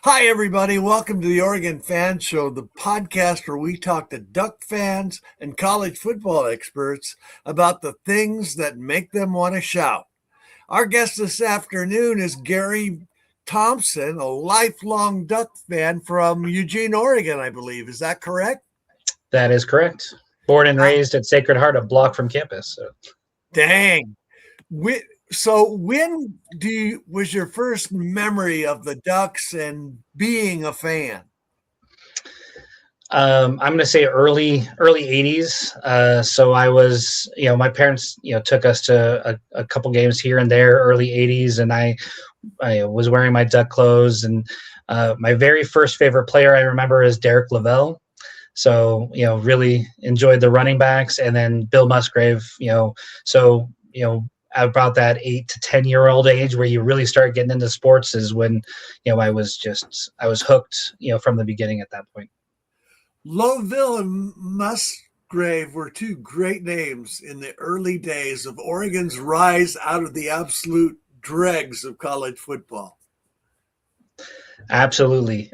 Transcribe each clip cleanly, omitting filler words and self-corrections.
Hi, everybody. Welcome to the Oregon Fan Show, the podcast where we talk to Duck fans and college football experts about the things that make them want to shout. Our guest this afternoon is Gary Thompson, a lifelong Duck fan from Eugene, Oregon, I believe. Is that correct? That is correct. Born and raised at Sacred Heart, a block from campus. So. Dang. So when was your first memory of the Ducks and being a fan? I'm going to say early 80s. So I was, my parents, took us to a couple games here and there, early 80s, and I was wearing my Duck clothes. And my very first favorite player I remember is Derek Loville. So, really enjoyed the running backs, and then Bill Musgrave, about that 8 to 10-year-old age where you really start getting into sports is when, I was hooked, from the beginning at that point. Loville and Musgrave were two great names in the early days of Oregon's rise out of the absolute dregs of college football. Absolutely.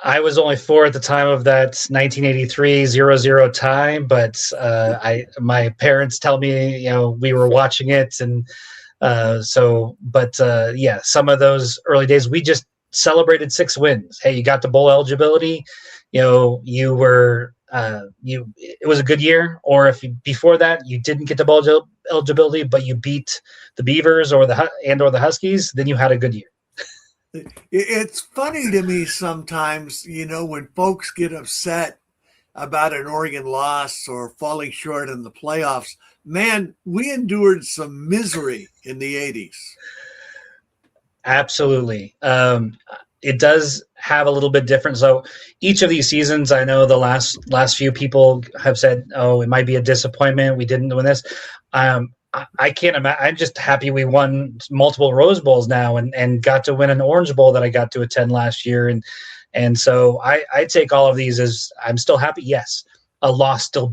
I was only 4 at the time of that 1983 0-0 tie, but my parents tell me, we were watching it. And some of those early days, we just celebrated 6 wins. Hey, you got to bowl eligibility, it was a good year. Or if before that you didn't get to bowl eligibility, but you beat the Beavers or the Huskies, then you had a good year. It's funny to me sometimes, when folks get upset about an Oregon loss or falling short in the playoffs. Man, we endured some misery in the 80s. Absolutely. It does have a little bit different. So each of these seasons, I know the last few people have said, oh, it might be a disappointment, we didn't win this. I can't imagine. I'm just happy we won multiple Rose Bowls now and got to win an Orange Bowl that I got to attend last year. And so I take all of these as I'm still happy. Yes, a loss still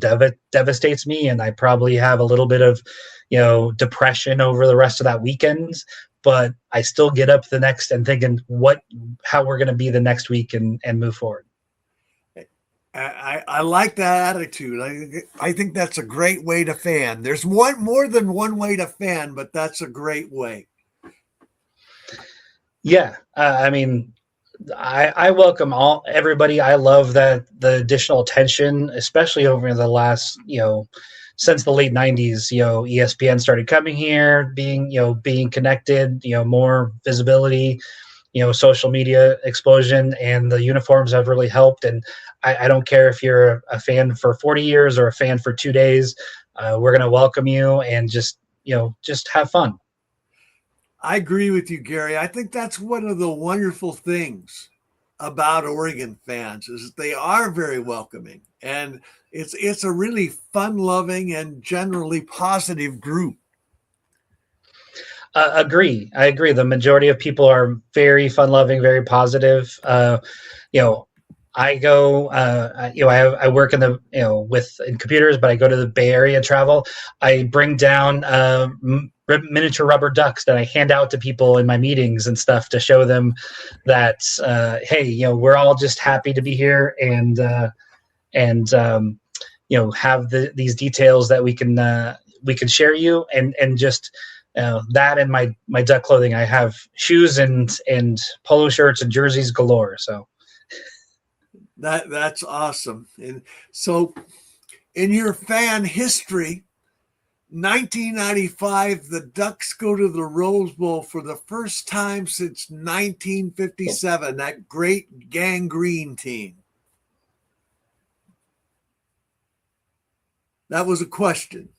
devastates me, and I probably have a little bit of, depression over the rest of that weekend. But I still get up the next and thinking how we're going to be the next week and move forward. I like that attitude. I think that's a great way to fan. There's more than one way to fan, but that's a great way. Yeah. I welcome everybody. I love that the additional attention, especially over the last, since the late 90s, ESPN started coming here, being connected, more visibility, social media explosion, and the uniforms have really helped. And I don't care if you're a fan for 40 years or a fan for 2 days. We're going to welcome you and just have fun. I agree with you, Gary. I think that's one of the wonderful things about Oregon fans is that they are very welcoming, and it's a really fun-loving and generally positive group. I agree. The majority of people are very fun-loving, very positive. I go, I work in in computers, but I go to the Bay Area travel. I bring down miniature rubber ducks that I hand out to people in my meetings and stuff to show them that, hey, we're all just happy to be here and have these details that we can share you and just. That and my duck clothing. I have shoes and polo shirts and jerseys galore. So that's awesome. And so, in your fan history, 1995, the Ducks go to the Rose Bowl for the first time since 1957. That great Gang Green team. That was a question.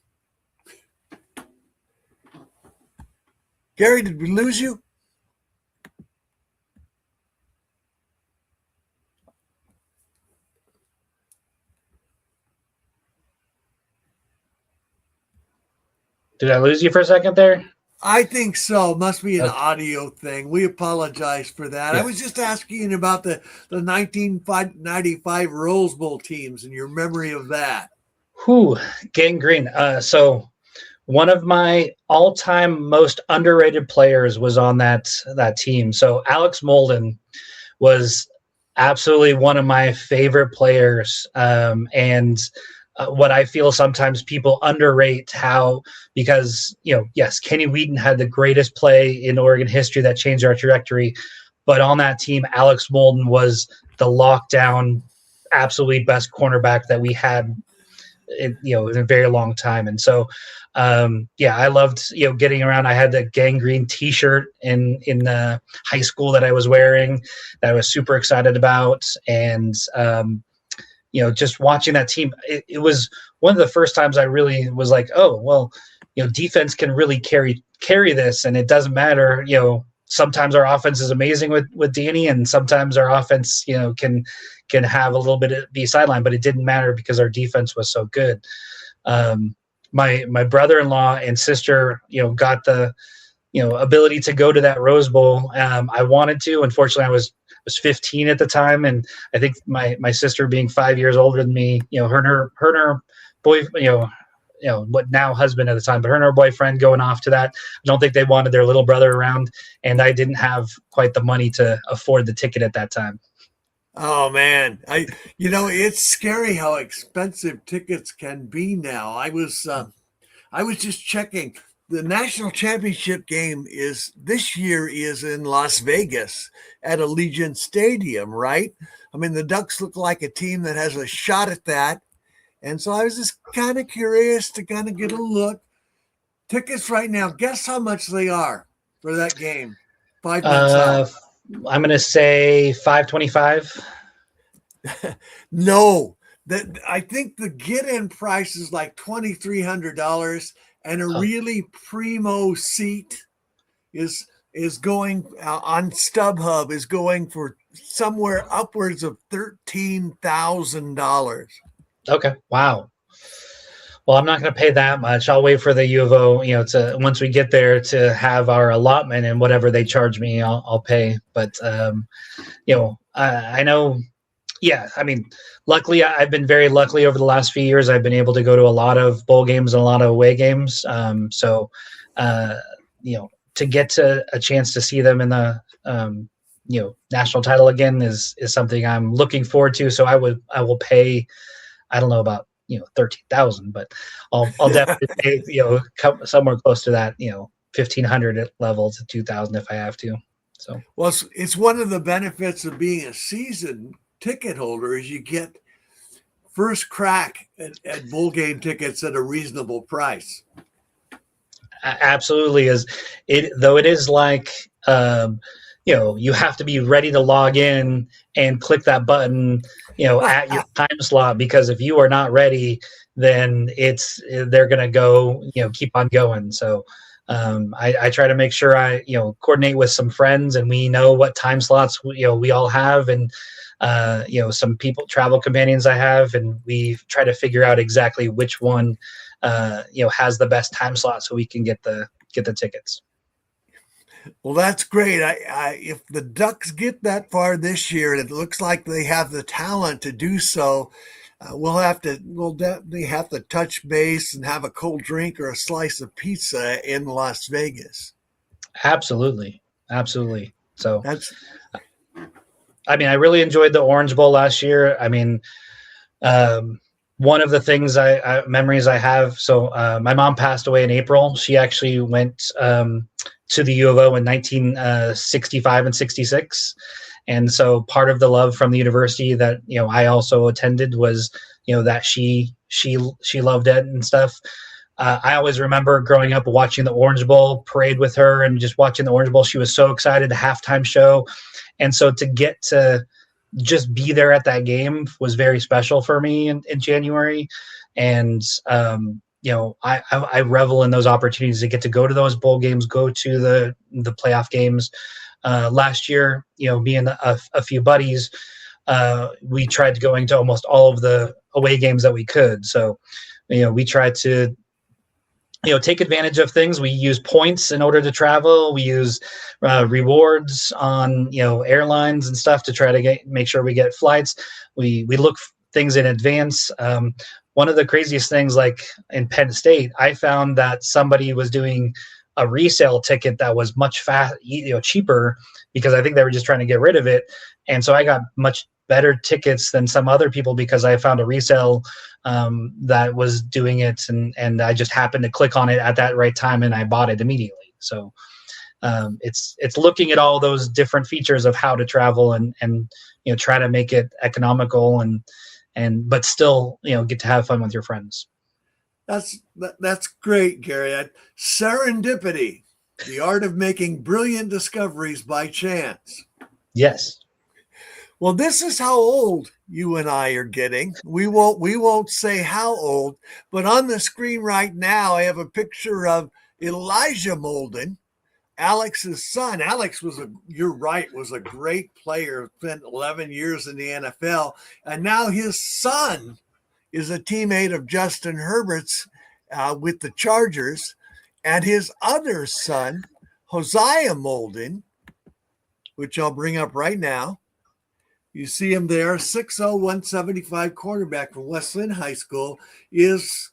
Gary, did we lose you? Did I lose you for a second there? I think so. Must be an audio thing. We apologize for that. Yeah. I was just asking about the 1995 Rose Bowl teams and your memory of that. Gang Green. So one of my all-time most underrated players was on that team. So Alex Molden was absolutely one of my favorite players, and what I feel sometimes people underrate how, because, yes, Kenny Wheaton had the greatest play in Oregon history that changed our trajectory, but on that team, Alex Molden was the lockdown, absolutely best cornerback that we had in a very long time. And so, I loved, getting around. I had the gangrene T-shirt in the high school that I was wearing that I was super excited about. And, just watching that team, it was one of the first times I really was like, oh, well, defense can really carry this, and it doesn't matter. Sometimes our offense is amazing with Danny, and sometimes our offense, can have a little bit of be sidelined, but it didn't matter because our defense was so good. My brother-in-law and sister, got the, ability to go to that Rose Bowl. I wanted to. Unfortunately, I was 15 at the time, and I think my sister, being 5 years older than me, her and her boy, what now husband at the time, but her and her boyfriend going off to that. I don't think they wanted their little brother around, and I didn't have quite the money to afford the ticket at that time. Oh man, it's scary how expensive tickets can be now. I was just checking. The national championship game this year is in Las Vegas at Allegiant Stadium, right? I mean, the Ducks look like a team that has a shot at that. And so I was just kind of curious to kind of get a look. Tickets right now, guess how much they are for that game? 5 months out. I'm going to say $525. No, I think the get-in price is like $2,300, and a really primo seat is going on StubHub is going for somewhere upwards of $13,000. Okay. Wow. Well, I'm not going to pay that much. I'll wait for the U of O, to once we get there to have our allotment, and whatever they charge me, I'll pay. But, I know, I mean, luckily I've been very lucky over the last few years. I've been able to go to a lot of bowl games and a lot of away games. To get to a chance to see them in the, national title again is something I'm looking forward to. So I will pay, I don't know about, 13,000, but I'll definitely pay, somewhere close to that, 1,500 at level to 2,000 if I have to. So, well, it's one of the benefits of being a season ticket holder is you get first crack at bowl game tickets at a reasonable price. Absolutely. Though it is like, you have to be ready to log in and click that button, at your time slot, because if you are not ready, then they're going to go, keep on going. So I try to make sure I, coordinate with some friends, and we know what time slots, we all have, and, some travel companions I have, and we try to figure out exactly which one, has the best time slot so we can get the tickets. Well, that's great. If the Ducks get that far this year, and it looks like they have the talent to do so, we'll definitely have to touch base and have a cold drink or a slice of pizza in Las Vegas. Absolutely. So I really enjoyed the Orange Bowl last year. I mean, one of the things memories I have. So my mom passed away in April. She actually went to the U of O in 1965 and 66. And so part of the love from the university that, I also attended was, that she loved it and stuff. I always remember growing up watching the Orange Bowl parade with her, and just watching the Orange Bowl. She was so excited, the halftime show. And so to get to just be there at that game was very special for me in January. And, I revel in those opportunities to get to go to those bowl games, go to the playoff games. Last year, me and a few buddies, we tried going to almost all of the away games that we could. So, we tried to, take advantage of things. We use points in order to travel. We use rewards on, airlines and stuff to try to make sure we get flights. We look things in advance. one of the craziest things, like in Penn State, I found that somebody was doing a resale ticket that was much cheaper, because I think they were just trying to get rid of it. And so I got much better tickets than some other people because I found a resale that was doing it, and I just happened to click on it at that right time, and I bought it immediately. So it's looking at all those different features of how to travel, and try to make it economical, and but still get to have fun with your friends. That's great, Gary. Serendipity, the art of making brilliant discoveries by chance. Yes. Well, this is how old you and I are getting. We won't say how old, but on the screen right now, I have a picture of Elijah Molden, Alex's son. Alex you're right, was a great player, spent 11 years in the NFL. And now his son is a teammate of Justin Herbert's with the Chargers. And his other son, Hosea Molden, which I'll bring up right now. You see him there, 6'0", 175 quarterback from West Lynn High School, is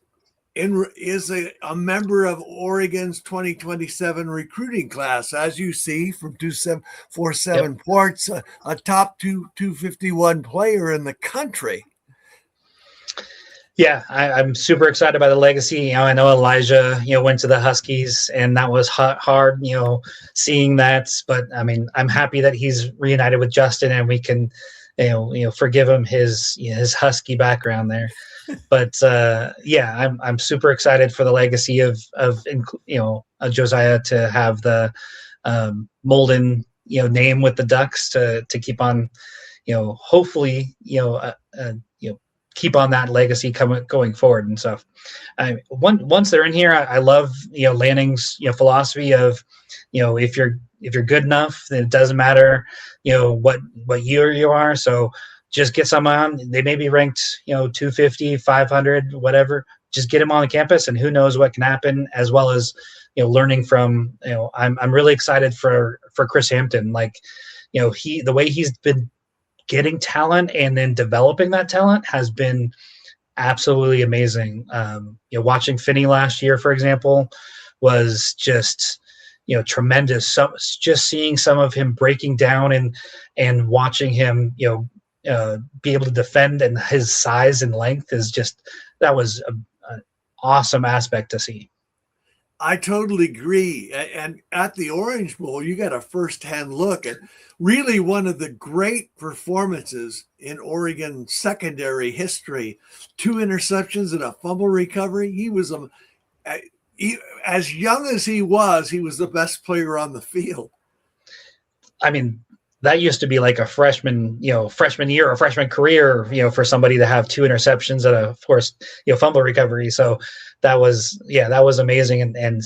a member of Oregon's 2027 recruiting class, as you see from 247 Yep. Ports, a top 251 player in the country. Yeah, I'm super excited by the legacy. I know Elijah, went to the Huskies, and that was hard, seeing that. But I mean, I'm happy that he's reunited with Justin, and we can, forgive him his Husky background there. But yeah, I'm super excited for the legacy of Josiah to have the Molden name with the Ducks to keep on, hopefully keep on that legacy going forward and stuff. Once they're in here, I love Lanning's philosophy of if you're good enough, then it doesn't matter what year you are. So just get someone. They may be ranked 250, 500, whatever. Just get them on the campus, and who knows what can happen. As well as learning from I'm really excited for Chris Hampton. Like the way he's been getting talent and then developing that talent has been absolutely amazing. Watching Finney last year, for example, was just tremendous. So just seeing some of him breaking down and watching him be able to defend, and his size and length that was an awesome aspect to see. I totally agree. And at the Orange Bowl, you got a firsthand look at really one of the great performances in Oregon secondary history. 2 interceptions and a fumble recovery. He was as young as he was the best player on the field. I mean, that used to be like a freshman year or freshman career, for somebody to have 2 interceptions and a forced, fumble recovery. So that was amazing. And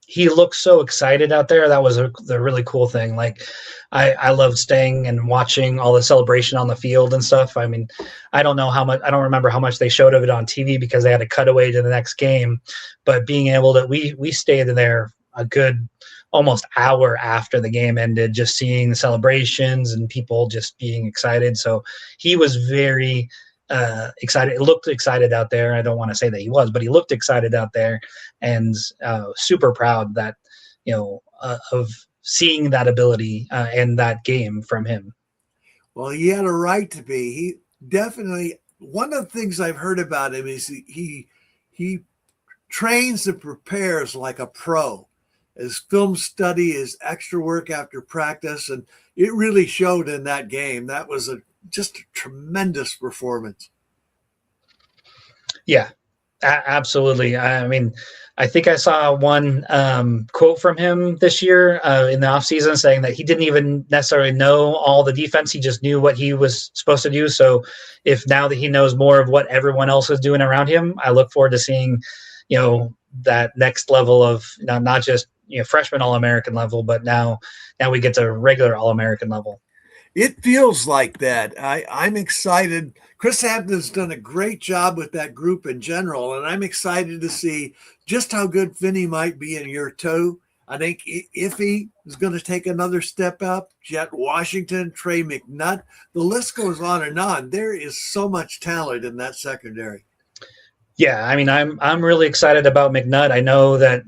he looked so excited out there. That was the really cool thing. Like I loved staying and watching all the celebration on the field and stuff. I mean, I don't remember how much they showed of it on TV because they had to cut away to the next game, but being able to, we stayed in there a good almost hour after the game ended, just seeing the celebrations and people just being excited. So he was very excited. It looked excited out there. I don't want to say that he was, but he looked excited out there, and super proud that, of seeing that ability and that game from him. Well, he had a right to be. He definitely, one of the things I've heard about him is he trains and prepares like a pro. His film study, his extra work after practice, and it really showed in that game. That was just a tremendous performance. Yeah, absolutely. I mean, I think I saw one quote from him this year in the offseason saying that he didn't even necessarily know all the defense. He just knew what he was supposed to do. So if now that he knows more of what everyone else is doing around him, I look forward to seeing, that next level of not just freshman All-American level, but now we get to regular All-American level. It feels like that. I'm excited. Chris Hampton's done a great job with that group in general, and I'm excited to see just how good Finney might be in year 2. I think Iffy is going to take another step up. Jet Washington, Trey McNutt, the list goes on and on. There is so much talent in that secondary. Yeah, I mean, I'm really excited about McNutt. I know that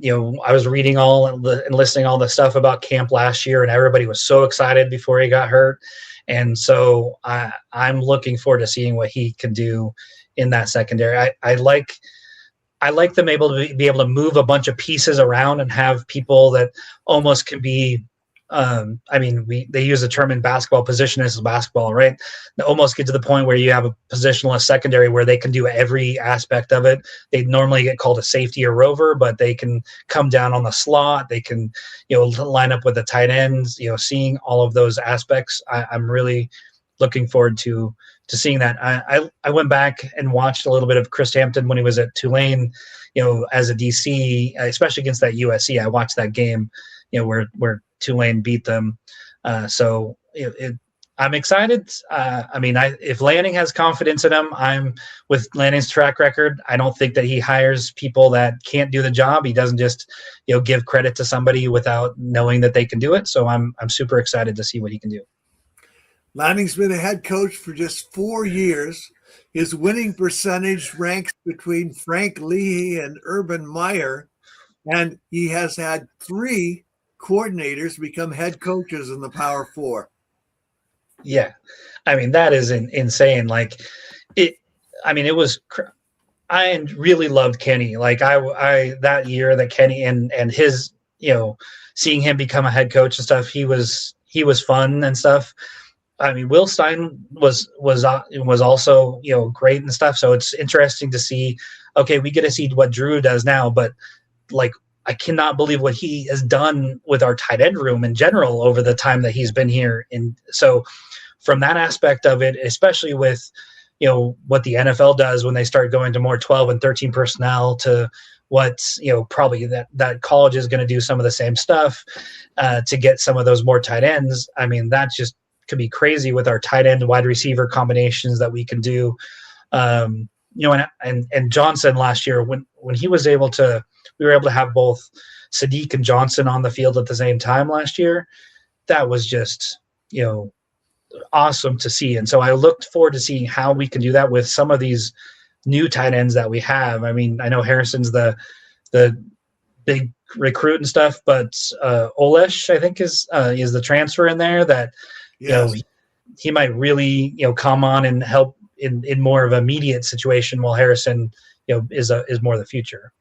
I was reading and listening all the stuff about camp last year, and everybody was so excited before he got hurt, and so I'm looking forward to seeing what he can do in that secondary. I like them able to be able to move a bunch of pieces around and have people that almost can be. I mean, they use the term in basketball, positionless basketball, right? They almost get to the point where you have a positionless secondary where they can do every aspect of it. They normally get called a safety or rover, but they can come down on the slot. They can, line up with the tight ends. Seeing all of those aspects, I'm really looking forward to seeing that. I went back and watched a little bit of Chris Hampton when he was at Tulane, as a DC, especially against that USC. I watched that game, where Tulane beat them. So I'm excited. I mean, if Lanning has confidence in him, I'm with Lanning's track record. I don't think that he hires people that can't do the job. He doesn't just, give credit to somebody without knowing that they can do it. So I'm super excited to see what he can do. Lanning's been a head coach for just 4 years. His winning percentage ranks between Frank Leahy and Urban Meyer, and he has had 3 coordinators become head coaches in the Power Four. Yeah. I mean, that is insane. Like it was, I really loved Kenny. Like I that year that Kenny and his, seeing him become a head coach and stuff, he was fun and stuff. I mean, Will Stein was also, great and stuff. So it's interesting to see, okay, we get to see what Drew does now, but like, I cannot believe what he has done with our tight end room in general over the time that he's been here. And so from that aspect of it, especially with, what the NFL does when they start going to more 12 and 13 personnel to what, probably that college is going to do some of the same stuff to get some of those more tight ends. I mean, that just could be crazy with our tight end wide receiver combinations that we can do. And Johnson last year, when he was able to, we were able to have both Sadiq and Johnson on the field at the same time last year. That was just, awesome to see. And so I looked forward to seeing how we can do that with some of these new tight ends that we have. I mean, I know Harrison's the big recruit and stuff, but Olesh, I think, is the transfer in there that, yes. He might really, come on and help in more of an immediate situation, while Harrison, is more the future.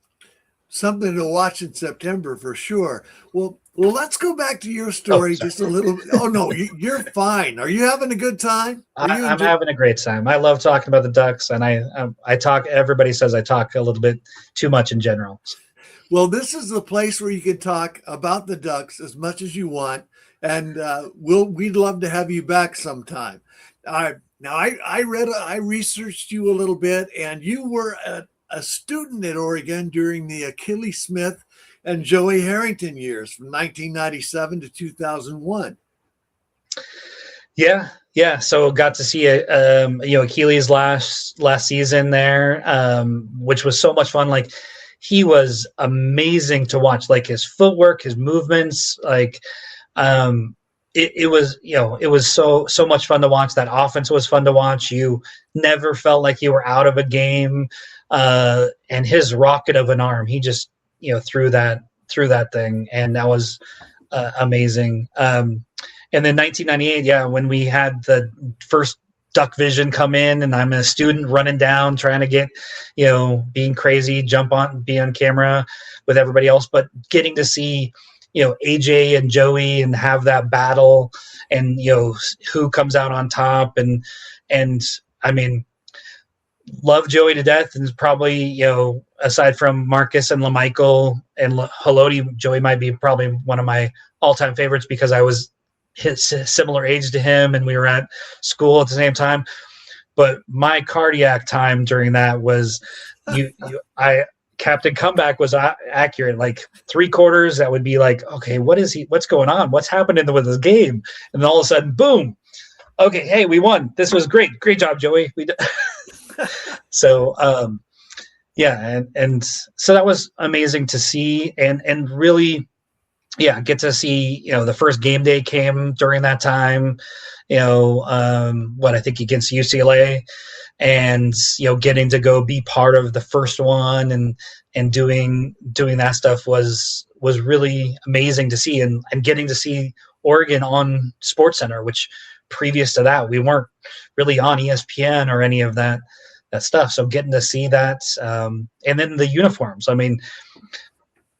Something to watch in September for sure. Well, let's go back to your story just a little bit. Oh, no, you're fine. Are you having a good time? I'm having a great time. I love talking about the Ducks, and I talk. Everybody says I talk a little bit too much in general. Well, this is the place where you can talk about the Ducks as much as you want, and we'd love to have you back sometime. Now, I researched you a little bit, and you were a student at Oregon during the Akili Smith and Joey Harrington years from 1997 to 2001. Yeah. So got to see Akili's last season there, which was so much fun. Like, he was amazing to watch. Like, his footwork, his movements, like it was so much fun to watch. That offense was fun to watch. You never felt like you were out of a game. And his rocket of an arm, he just, threw that thing. And that was amazing. And then 1998, when we had the first Duck Vision come in, and I'm a student running down, trying to get, being crazy, be on camera with everybody else, but getting to see, AJ and Joey and have that battle, and, who comes out on top. And I mean, love Joey to death, and probably, aside from Marcus and LaMichael and Haloti, Joey might be probably one of my all-time favorites because I was his similar age to him, and we were at school at the same time. But my cardiac time during that was, Captain Comeback was accurate. Like 3 quarters, that would be like, okay, what's going on? What's happening with this game? And then all of a sudden, boom. Okay, hey, we won. This was great. Great job, Joey. So, and so that was amazing to see, and really, yeah, get to see, the first game day came during that time, what I think against UCLA, and, getting to go be part of the first one, and doing that stuff was really amazing to see, and getting to see Oregon on SportsCenter, which previous to that, we weren't really on ESPN or any of that stuff. So getting to see that, and then the uniforms. I mean,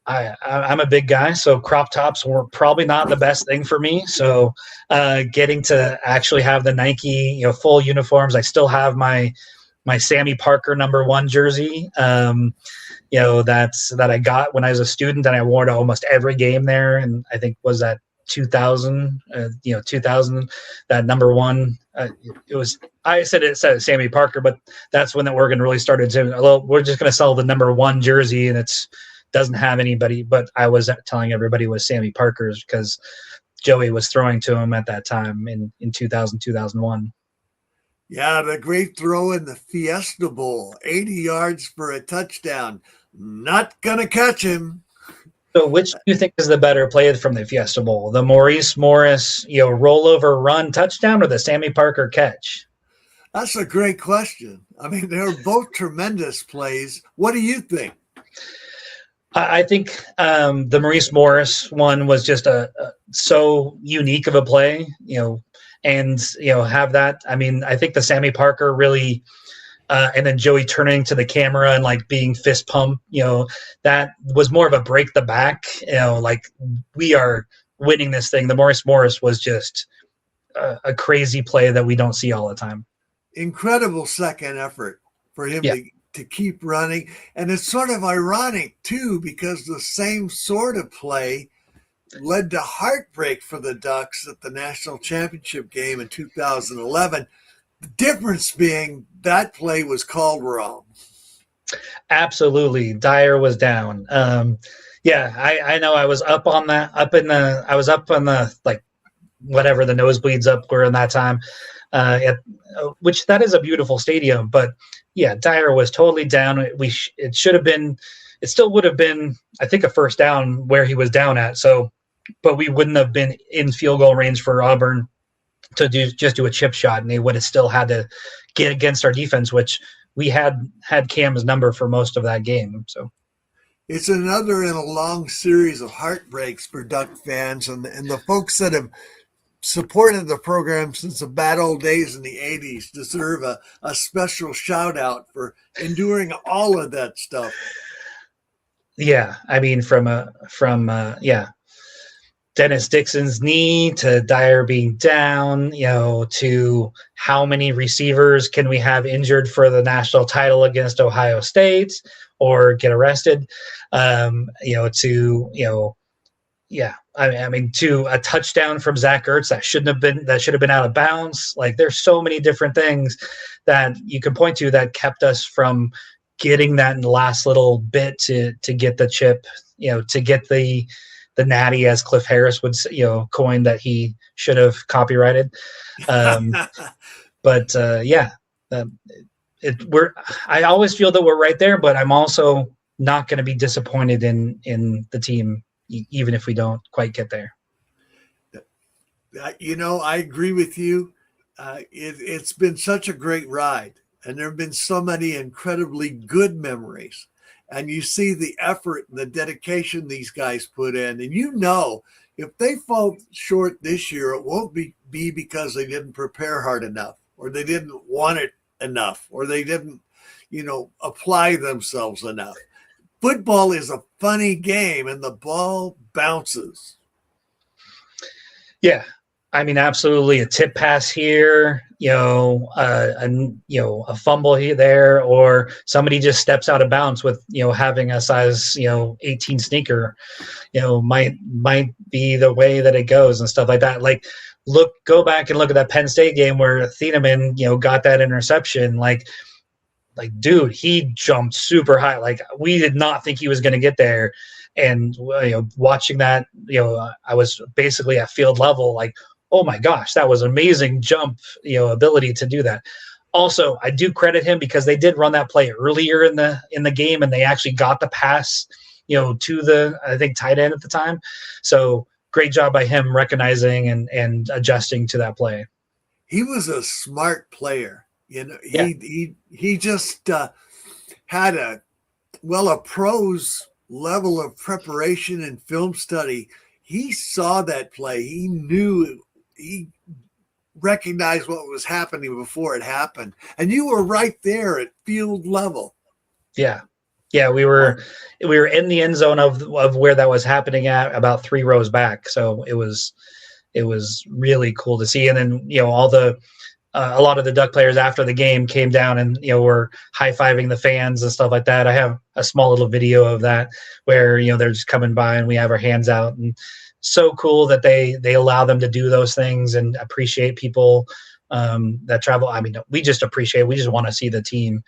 I'm a big guy, so crop tops were probably not the best thing for me. So getting to actually have the Nike, full uniforms. I still have my Sammy Parker #1 jersey, that I got when I was a student, and I wore to almost every game there. And I think was that 2000, 2000, that #1. It was, I said it said Sammy Parker, but that's when the Oregon really started to, well, we're just going to sell the #1 jersey, and it's doesn't have anybody, but I was telling everybody it was Sammy Parker's because Joey was throwing to him at that time in 2000, 2001. Yeah, the great throw in the Fiesta Bowl, 80 yards for a touchdown. Not going to catch him. So which do you think is the better play from the Fiesta Bowl? The Maurice Morris, rollover run touchdown, or the Sammy Parker catch? That's a great question. I mean, they're both tremendous plays. What do you think? I think the Maurice Morris one was just a so unique of a play, and have that. I mean, I think the Sammy Parker really, and then Joey turning to the camera and like being fist pump, that was more of a break the back, like we are winning this thing. The Maurice Morris was just a crazy play that we don't see all the time. Incredible second effort for him to keep running. And it's sort of ironic, too, because the same sort of play led to heartbreak for the Ducks at the national championship game in 2011. The difference being that play was called wrong. Absolutely. Dyer was down. I know I was up on that, I was up on the, like, whatever the nosebleeds up were in that time, which that is a beautiful stadium, but yeah, Dyer was totally down. It should have been, it still would have been, I think, a first down where he was down at. So, but we wouldn't have been in field goal range for Auburn to just do a chip shot, and they would have still had to get against our defense, which we had Cam's number for most of that game. So it's another in a long series of heartbreaks for Duck fans, and the folks that have supported the program since the bad old days in the 80s deserve a special shout out for enduring all of that stuff. Yeah, I mean, from Dennis Dixon's knee to Dyer being down, to how many receivers can we have injured for the national title against Ohio State or get arrested, I mean, to a touchdown from Zach Ertz that should have been out of bounds. Like, there's so many different things that you can point to that kept us from getting that in the last little bit to get the chip, to get the natty, as Cliff Harris would, coin that he should have copyrighted. I always feel that we're right there, but I'm also not going to be disappointed in the team, even if we don't quite get there. I agree with you. It's been such a great ride, and there have been so many incredibly good memories. And you see the effort and the dedication these guys put in. And if they fall short this year, it won't be because they didn't prepare hard enough, or they didn't want it enough, or they didn't, apply themselves enough. Football is a funny game, and the ball bounces. Yeah, I mean, absolutely. A tip pass here, a fumble here, there, or somebody just steps out of bounds with, having a size, 18 sneaker, might be the way that it goes and stuff like that. Like, go back and look at that Penn State game where Thieneman, got that interception. Like, dude, he jumped super high. Like, we did not think he was going to get there. And, watching that, I was basically at field level, like, oh my gosh, that was an amazing jump, ability to do that. Also, I do credit him because they did run that play earlier in the game, and they actually got the pass to the, I think, tight end at the time. So great job by him recognizing and adjusting to that play. He was a smart player. Yeah. He just had a pro's level of preparation and film study. He saw that play. He knew, he recognized what was happening before it happened. And you were right there at field level. Yeah. Yeah, we were in the end zone of where that was happening at, about 3 rows back. So it was really cool to see. And then, all the a lot of the Duck players after the game came down and, were high-fiving the fans and stuff like that. I have a small little video of that where, they're just coming by and we have our hands out, and so cool that they allow them to do those things and appreciate people that travel. I mean, we just want to see the team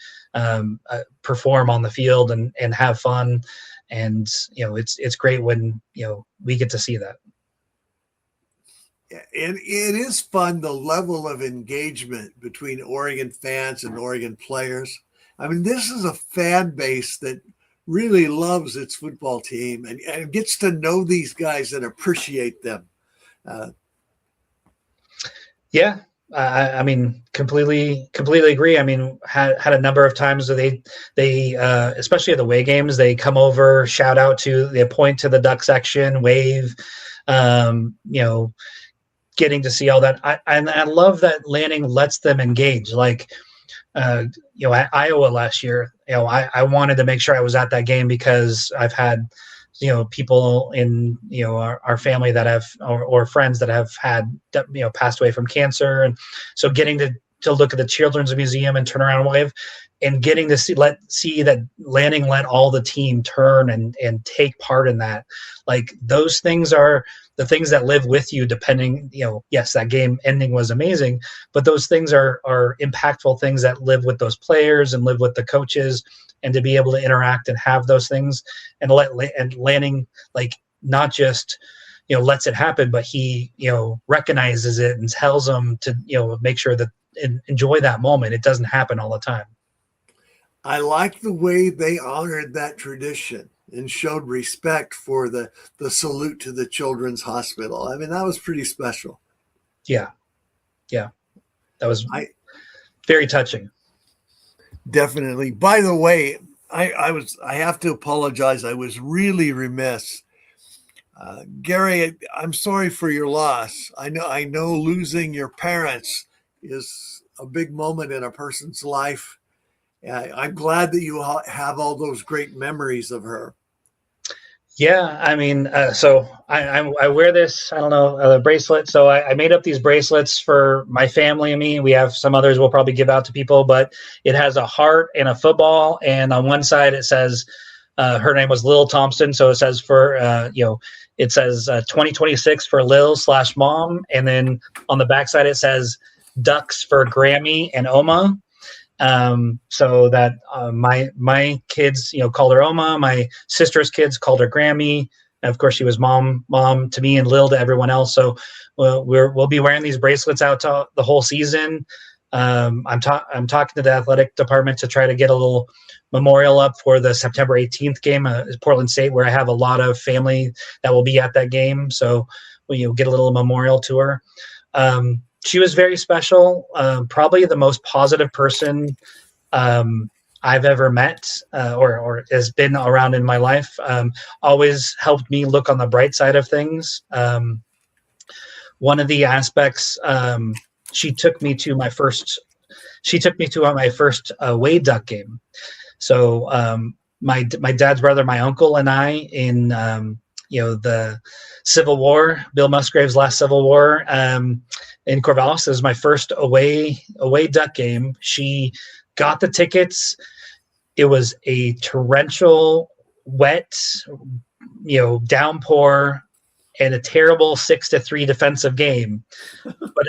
perform on the field and have fun. And, it's great when, we get to see that. And it is fun, the level of engagement between Oregon fans and Oregon players. I mean, this is a fan base that really loves its football team and gets to know these guys and appreciate them. Yeah. I mean, completely agree. I mean, had a number of times where they especially at the away games, they come over, shout out they point to the Duck section, wave, getting to see all that. I love that Lanning lets them engage. Like, at Iowa last year, I wanted to make sure I was at that game because I've had, people in, our family that have, or friends that have had, passed away from cancer. And so getting to look at the Children's Museum and turn around and wave, and getting to see that Lanning let all the team turn and take part in that. Like, those things are the things that live with you, depending, yes, that game ending was amazing, but those things are impactful things that live with those players and live with the coaches, and to be able to interact and have those things and Lanning, like, not just, lets it happen, but he, recognizes it and tells them to, make sure that enjoy that moment. It doesn't happen all the time. I like the way they honored that tradition and showed respect for the salute to the Children's Hospital. I mean, that was pretty special. Yeah. That was very touching. Definitely. By the way, I have to apologize. I was really remiss. Gary, I'm sorry for your loss. I know losing your parents is a big moment in a person's life. I'm glad that you have all those great memories of her. Yeah, I mean, so I wear this, I don't know, bracelet. So I made up these bracelets for my family and me. We have some others we'll probably give out to people, but it has a heart and a football. And on one side it says, her name was Lil Thompson. So it says it says 2026 for Lil/mom. And then on the backside it says Ducks for Grammy and Oma. So that my kids, called her Oma. My sister's kids called her Grammy. And of course, she was mom to me and Lil to everyone else. So we'll be wearing these bracelets out to the whole season. I'm talking to the athletic department to try to get a little memorial up for the September 18th game, Portland State, where I have a lot of family that will be at that game. So we'll get a little memorial to her. She was very special, probably the most positive person I've ever met or has been around in my life. Always helped me look on the bright side of things. One of the aspects, she took me to my first away Duck game. So my dad's brother, my uncle, and I in the Civil War, Bill Musgrave's last Civil War. In Corvallis. It was my first away Duck game. She got the tickets. It was a torrential, wet, downpour, and a terrible 6-3 defensive game. But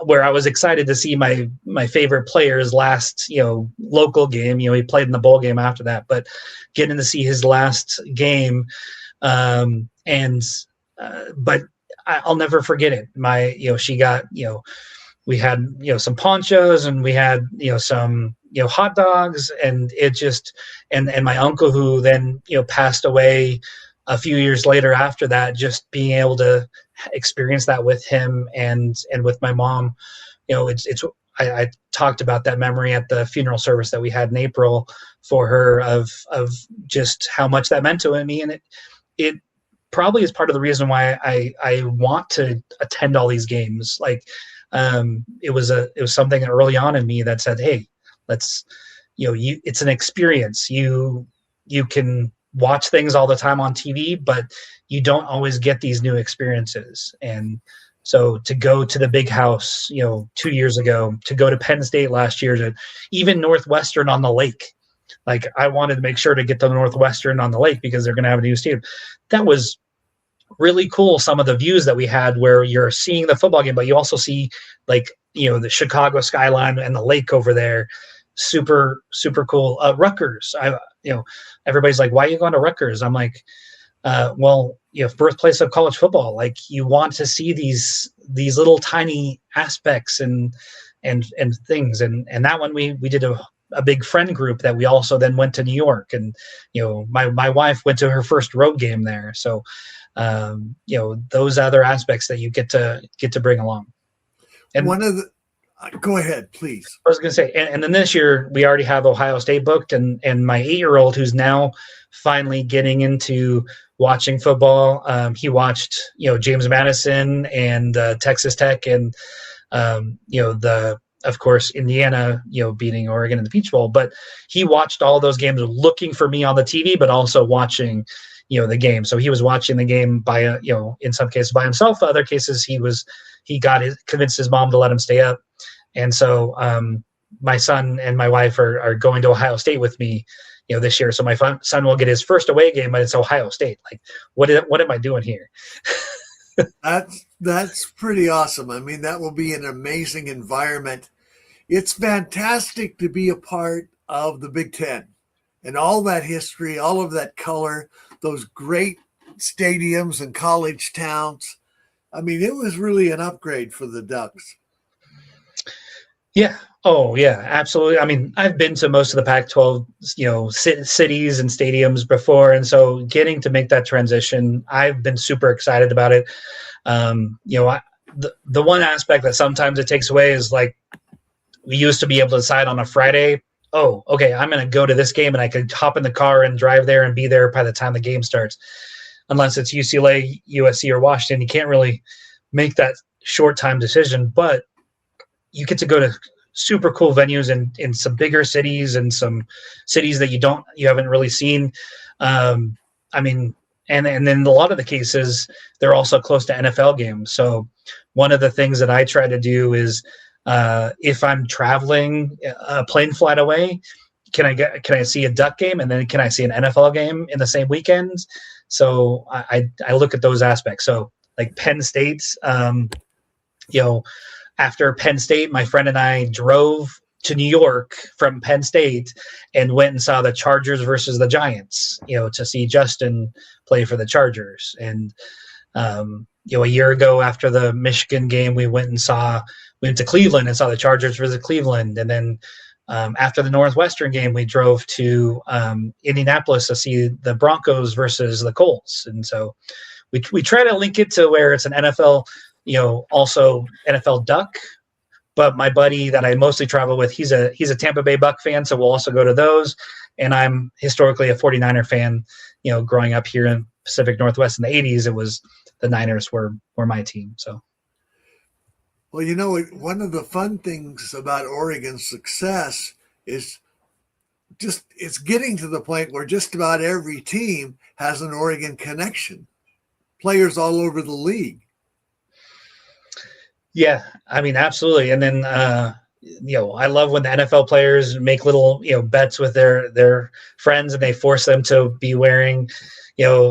where I was excited to see my favorite player's last, local game. He played in the bowl game after that, but getting to see his last game, but I'll never forget it. She got, we had, some ponchos, and we had, some, hot dogs, and it just, and my uncle, who then, passed away a few years later after that, just being able to experience that with him and with my mom, I talked about that memory at the funeral service that we had in April for her, of just how much that meant to me. And it probably is part of the reason why I want to attend all these games. Like, it was something early on in me that said, hey, let's, it's an experience. You can watch things all the time on TV, but you don't always get these new experiences. And so to go to the Big House, 2 years ago, to go to Penn State last year, to even Northwestern on the lake. Like, I wanted to make sure to get to Northwestern on the lake because they're going to have a new stadium. That was really cool. Some of the views that we had, where you're seeing the football game, but you also see, like, the Chicago skyline and the lake over there. Super, super cool. Rutgers. Everybody's like, why are you going to Rutgers? I'm like, well, birthplace of college football. Like, you want to see these little tiny aspects and things. And that one, we did a big friend group that we also then went to New York, and my wife went to her first road game there. So those other aspects that you get to bring along. And one of the go ahead, please. I was going to say, and then this year we already have Ohio State booked, and my 8-year-old, who's now finally getting into watching football, he watched James Madison and Texas Tech, and of course Indiana beating Oregon in the Peach Bowl. But he watched all those games looking for me on the TV, but also watching the game. So he was watching the game by in some cases by himself. Other cases he convinced his mom to let him stay up. And so my son and my wife are going to Ohio State with me, this year. So my son will get his first away game, but it's Ohio State. Like, what am I doing here? That's pretty awesome. I mean, that will be an amazing environment. It's fantastic to be a part of the Big Ten and all that history, all of that color, those great stadiums and college towns. I mean, it was really an upgrade for the Ducks. Yeah. Oh, yeah, absolutely. I mean, I've been to most of the Pac-12, cities and stadiums before. And so getting to make that transition, I've been super excited about it. The one aspect that sometimes it takes away is, like, we used to be able to decide on a Friday, oh, okay, I'm going to go to this game, and I could hop in the car and drive there and be there by the time the game starts. Unless it's UCLA, USC, or Washington, you can't really make that short time decision. But you get to go to super cool venues in some bigger cities and some cities that you haven't really seen. I mean, and then in a lot of the cases, they're also close to NFL games. So one of the things that I try to do is, if I'm traveling a plane flight away, can I see a Duck game, and then can I see an NFL game in the same weekends? So I look at those aspects. So, like, Penn State's, after Penn State, my friend and I drove to New York from Penn State and went and saw the Chargers versus the Giants, to see Justin play for the Chargers. And, a year ago after the Michigan game, we went to Cleveland and saw the Chargers versus Cleveland. And then after the Northwestern game, we drove to Indianapolis to see the Broncos versus the Colts. And so we try to link it to where it's an NFL, also NFL Duck. But my buddy that I mostly travel with, he's a Tampa Bay Buck fan, so we'll also go to those. And I'm historically a 49er fan. Growing up here in Pacific Northwest in the 80s, it was the Niners were my team. So, well, one of the fun things about Oregon's success is it's getting to the point where just about every team has an Oregon connection. Players all over the league. Yeah, I mean, absolutely. And then, I love when the NFL players make little, bets with their friends, and they force them to be wearing,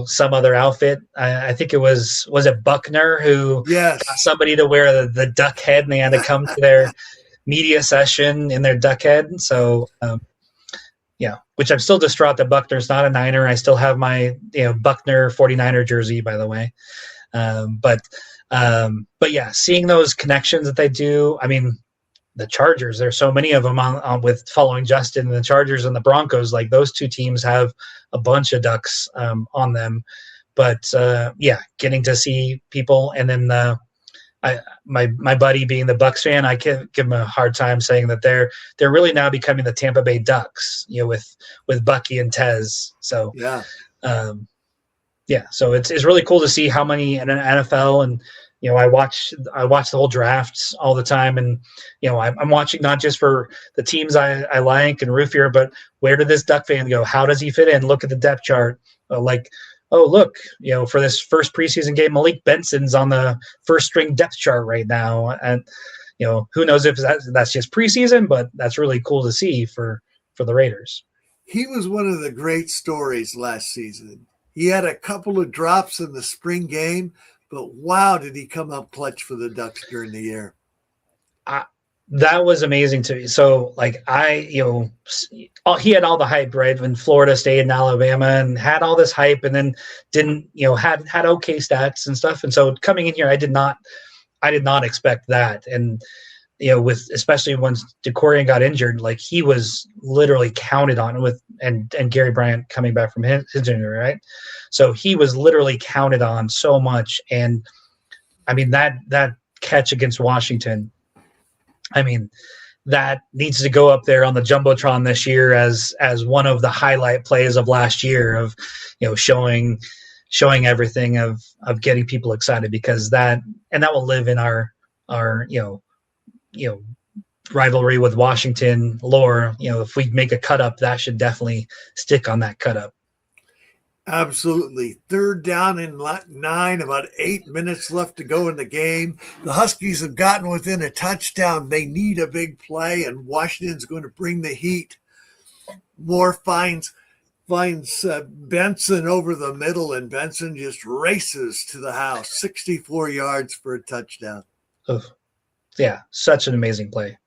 some other outfit. I think it was it Buckner who got somebody to wear the duck head, and they had to come to their media session in their duck head. So, which I'm still distraught that Buckner's not a Niner. I still have my, Buckner 49er jersey, by the way. But yeah, seeing those connections that they do, I mean, the Chargers. There's so many of them on with following Justin, and the Chargers and the Broncos. Like those two teams have a bunch of Ducks on them. But getting to see people, and then my buddy being the Bucks fan, I give him a hard time saying that they're really now becoming the Tampa Bay Ducks, with Bucky and Tez. So so it's really cool to see how many in an NFL, and I watch the whole drafts all the time, and I'm watching not just for the teams I like and root for, but where did this Duck fan go? How does he fit in? Look at the depth chart, oh, look, for this first preseason game, Malik Benson's on the first string depth chart right now. And, who knows if that's just preseason, but that's really cool to see for the Raiders. He was one of the great stories last season. He had a couple of drops in the spring game, but wow, did he come up clutch for the Ducks during the year. That was amazing to me. So he had all the hype, right? When Florida State and Alabama, and had all this hype, and then didn't, had okay stats and stuff. And so coming in here, I did not expect that. And, especially once DeCorian got injured, like he was literally counted on and Gary Bryant coming back from his injury, right? So he was literally counted on so much. And I mean, that catch against Washington, that needs to go up there on the Jumbotron this year as one of the highlight plays of last year of, showing everything of getting people excited, because that will live in our rivalry with Washington lore. If we make a cut up, that should definitely stick on that cut up. Absolutely. 3rd down and 9, about 8 minutes left to go in the game. The Huskies have gotten within a touchdown. They need a big play, and Washington's going to bring the heat. Moore finds Benson over the middle, and Benson just races to the house, 64 yards for a touchdown. Oh, yeah, such an amazing play.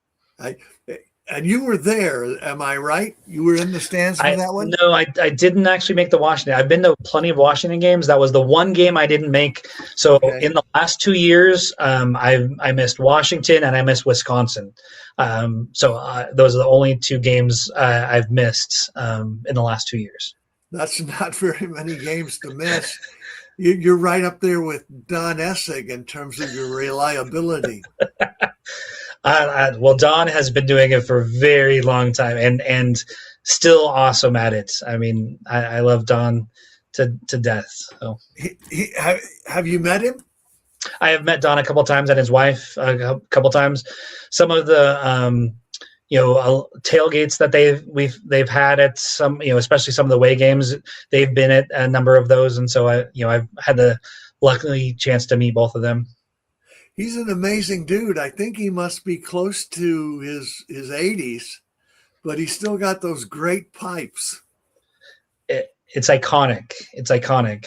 And you were there, am I right? You were in the stands for that one? No, I didn't actually make the Washington. I've been to plenty of Washington games. That was the one game I didn't make. So in the last 2 years, I missed Washington and I missed Wisconsin. Those are the only 2 games I've missed in the last 2 years. That's not very many games to miss. You're right up there with Don Essig in terms of your reliability. Well, Don has been doing it for a very long time and still awesome at it. I mean, I love Don to death. So. Have you met him? I have met Don a couple of times, and his wife a couple of times. Some of the tailgates that they've had at some, especially some of the away games, they've been at a number of those, and so I've had the luckily chance to meet both of them. He's an amazing dude. I think he must be close to his 80s, but he's still got those great pipes. It's iconic. It's iconic.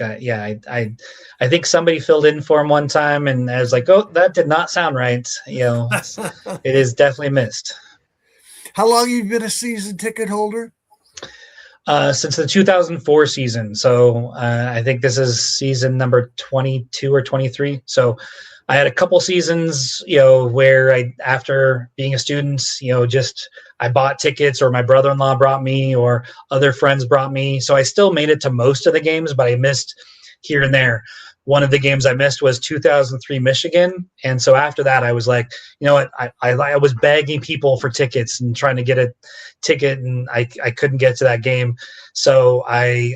I think somebody filled in for him one time, and I was like, oh, that did not sound right. It is definitely missed. How long have you been a season ticket holder? Since the 2004 season. So I think this is season number 22 or 23. So I had a couple seasons, where after being a student, I bought tickets, or my brother-in-law brought me, or other friends brought me. So I still made it to most of the games, but I missed here and there. One of the games I missed was 2003 Michigan. And so after that, I was like, you know what? I was begging people for tickets and trying to get a ticket, and I couldn't get to that game. So I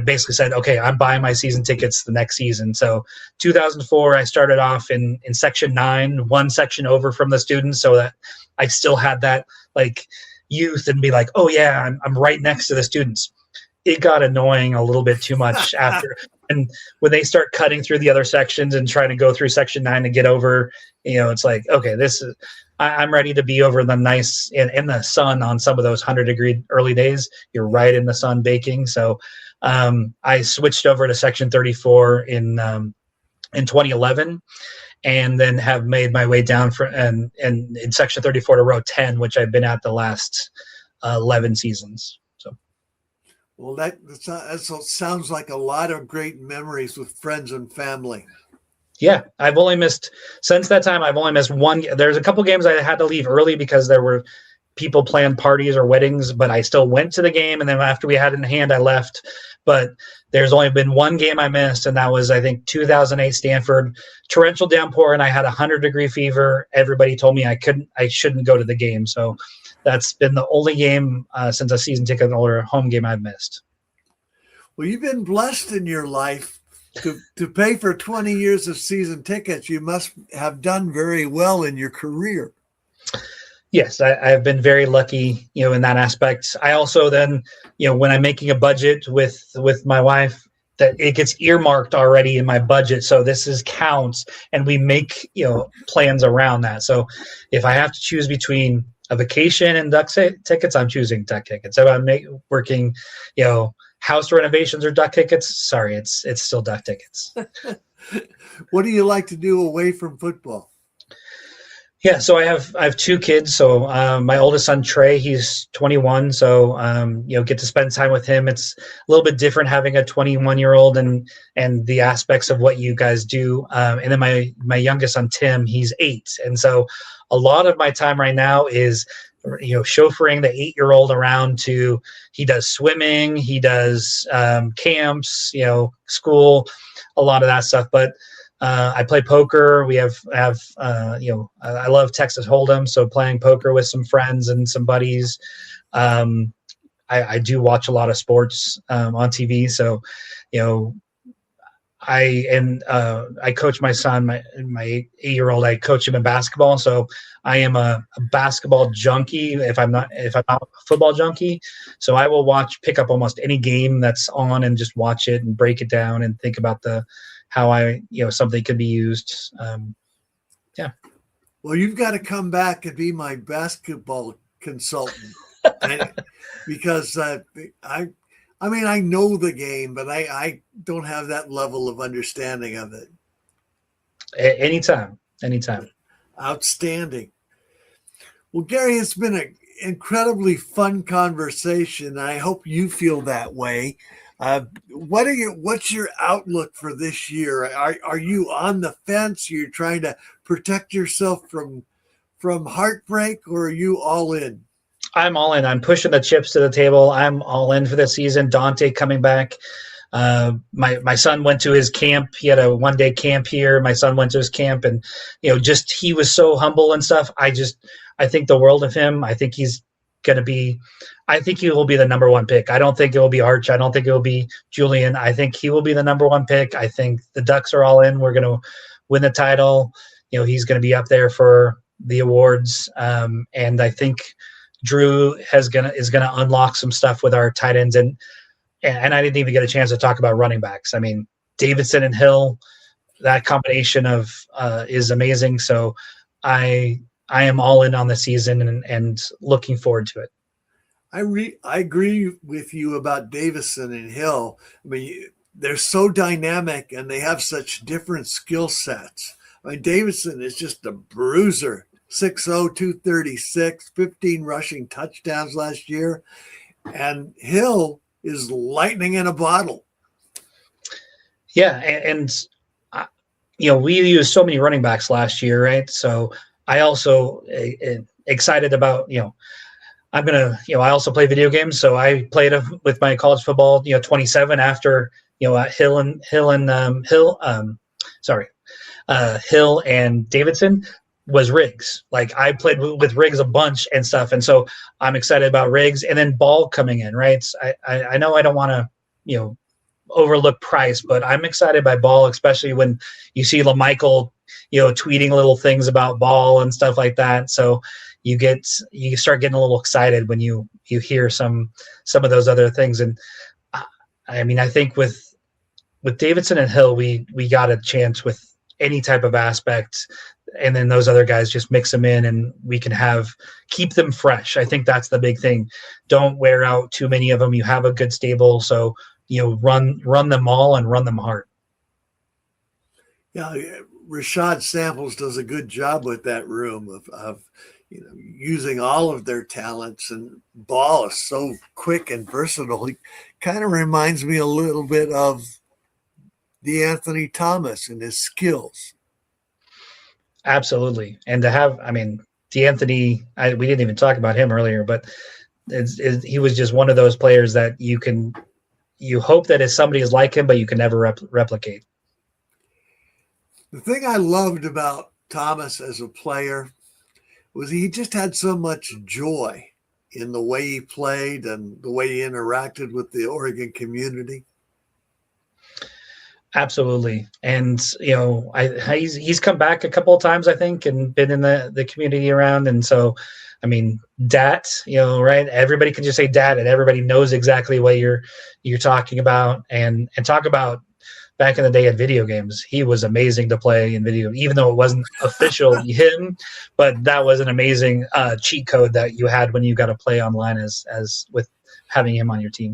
basically said, okay, I'm buying my season tickets the next season. So 2004, I started off in section 9, one section over from the students, so that I still had that youth and be like, oh yeah, I'm right next to the students. It got annoying a little bit too much after. And when they start cutting through the other sections and trying to go through section 9 to get over, it's like, okay, I'm ready to be over the nice in the sun on some of those 100-degree early days. You're right in the sun baking. So I switched over to section 34 in 2011, and then have made my way down and in section 34 to row 10, which I've been at the last 11 seasons. Well, that sounds like a lot of great memories with friends and family. Yeah, I've only missed since that time. I've only missed one. There's a couple games I had to leave early because there were people planned parties or weddings, but I still went to the game. And then after we had it in hand, I left. But there's only been one game I missed, and that was, I think, 2008 Stanford, torrential downpour, and I had 100-degree fever. Everybody told me I shouldn't go to the game. So that's been the only game since a season ticket or home game I've missed. Well, you've been blessed in your life to pay for 20 years of season tickets. You must have done very well in your career. Yes, I've been very lucky, in that aspect. I also then, when I'm making a budget with my wife, that it gets earmarked already in my budget. So this is counts, and we make, plans around that. So if I have to choose between a vacation and duck tickets, I'm choosing duck tickets. If I'm working, house renovations or duck tickets, sorry, it's still duck tickets. What do you like to do away from football? Yeah, so I have two kids. So my oldest son Trey, he's 21. So get to spend time with him. It's a little bit different having a 21-year-old and the aspects of what you guys do. And then my youngest son Tim, he's 8, and so a lot of my time right now is chauffeuring the 8-year-old around to. He does swimming, he does camps, school, a lot of that stuff, but. I play poker. We have I love Texas Hold'em, so playing poker with some friends and some buddies. I do watch a lot of sports on TV, so I coach my son, my 8-year-old. I coach him in basketball, so I am a basketball junkie. If I'm not a football junkie, so I will pick up almost any game that's on and just watch it and break it down and think about how something could be used. Yeah. Well, you've got to come back and be my basketball consultant, because I know the game, but I don't have that level of understanding of it. Anytime. Outstanding. Well, Gary, it's been an incredibly fun conversation. I hope you feel that way. What's your outlook for this year? Are you on the fence? You're trying to protect yourself from heartbreak, or are you all in? I'm all in. I'm pushing the chips to the table. I'm all in for this season. Dante coming back. My son went to his camp. He had a 1-day camp here. My son went to his camp, and he was so humble and stuff. I think the world of him. I think he's going to be. I think he will be the number 1 pick. I don't think it will be Arch. I don't think it will be Julian. I think he will be the number 1 pick. I think the Ducks are all in. We're going to win the title. He's going to be up there for the awards. And I think Drew is going to unlock some stuff with our tight ends. And I didn't even get a chance to talk about running backs. I mean, Davidson and Hill, that combination is amazing. So I am all in on the season and looking forward to it. I agree with you about Davison and Hill. I mean, they're so dynamic and they have such different skill sets. I mean, Davison is just a bruiser, 6'0", 236, 15 rushing touchdowns last year. And Hill is lightning in a bottle. Yeah, and we used so many running backs last year, right? So I also excited about, I'm going to, I also play video games. So I played with my college football, 27 after, Hill and Davidson was Riggs. Like I played with Riggs a bunch and stuff. And so I'm excited about Riggs, and then Ball coming in, right? I know I don't want to, overlook Price, but I'm excited by Ball, especially when you see LaMichael, tweeting little things about Ball and stuff like that. So you start getting a little excited when you hear some of those other things. And I mean, I think with Davidson and Hill, we got a chance with any type of aspect, and then those other guys just mix them in, and we can keep them fresh. I think that's the big thing. Don't wear out too many of them. You have a good stable, so run them all and run them hard. Yeah, Rashad Samples does a good job with that room of using all of their talents, and Ball is so quick and versatile. He kind of reminds me a little bit of DeAnthony Thomas and his skills. Absolutely. And to have, DeAnthony, we didn't even talk about him earlier, but he was just one of those players that you hope that somebody is like him, but you can never replicate. The thing I loved about Thomas as a player was he just had so much joy in the way he played and the way he interacted with the Oregon community. Absolutely. And, he's come back a couple of times, I think, and been in the community around. And so, Dat, right. Everybody can just say Dat and everybody knows exactly what you're talking about, and talk about back in the day at video games. He was amazing to play in video, even though it wasn't official him, but that was an amazing cheat code that you had when you got to play online as with having him on your team.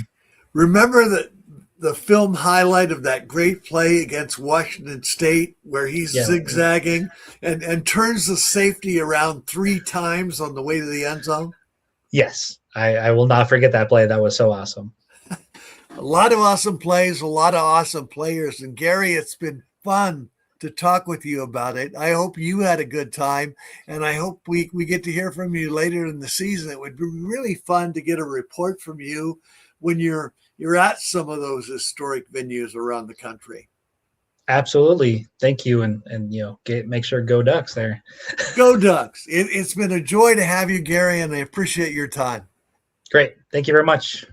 Remember the film highlight of that great play against Washington State where he's zigzagging and turns the safety around 3 times on the way to the end zone? Yes, I will not forget that play. That was so awesome. A lot of awesome plays, a lot of awesome players. And Gary, it's been fun to talk with you about it. I hope you had a good time, and I hope we get to hear from you later in the season. It would be really fun to get a report from you when you're at some of those historic venues around the country. Absolutely. Thank you. And make sure go Ducks there. Go Ducks. It's been a joy to have you, Gary, and I appreciate your time. Great. Thank you very much.